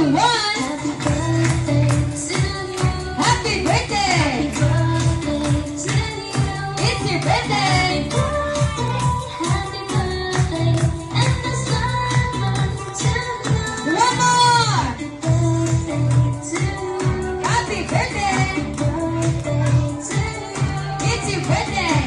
1. Happy birthday! It's your birthday! One more! Happy birthday! It's your birthday!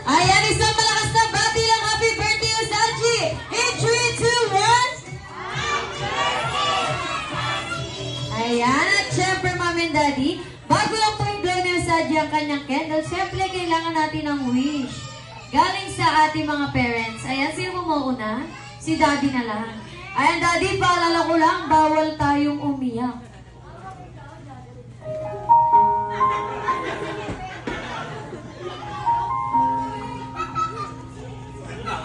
Ayan, isang malakas na bati lang. Happy birthday, Osaji! In 3, 2, 1. Ayan, at syempre, Mom and Daddy, bago lang po i-blow ni Osaji ang kanyang candle, syempre, kailangan natin ng wish. Galing sa ating mga parents. Ayan, sino mo mauna? Si Daddy na lang. Ayan, Daddy, paalala ko lang, bawal tayong umiyak.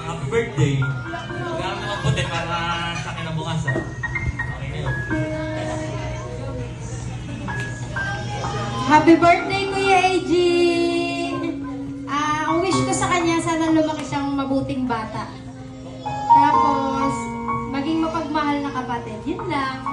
Happy birthday. Kailangan mo maputi para sa akin na bukas. Okay na yun. Happy birthday, Kuya AJ! Ang wish ko sa kanya, sana lumaki siyang mabuting bata. Tapos, maging mapagmahal na kapatid. Yun lang.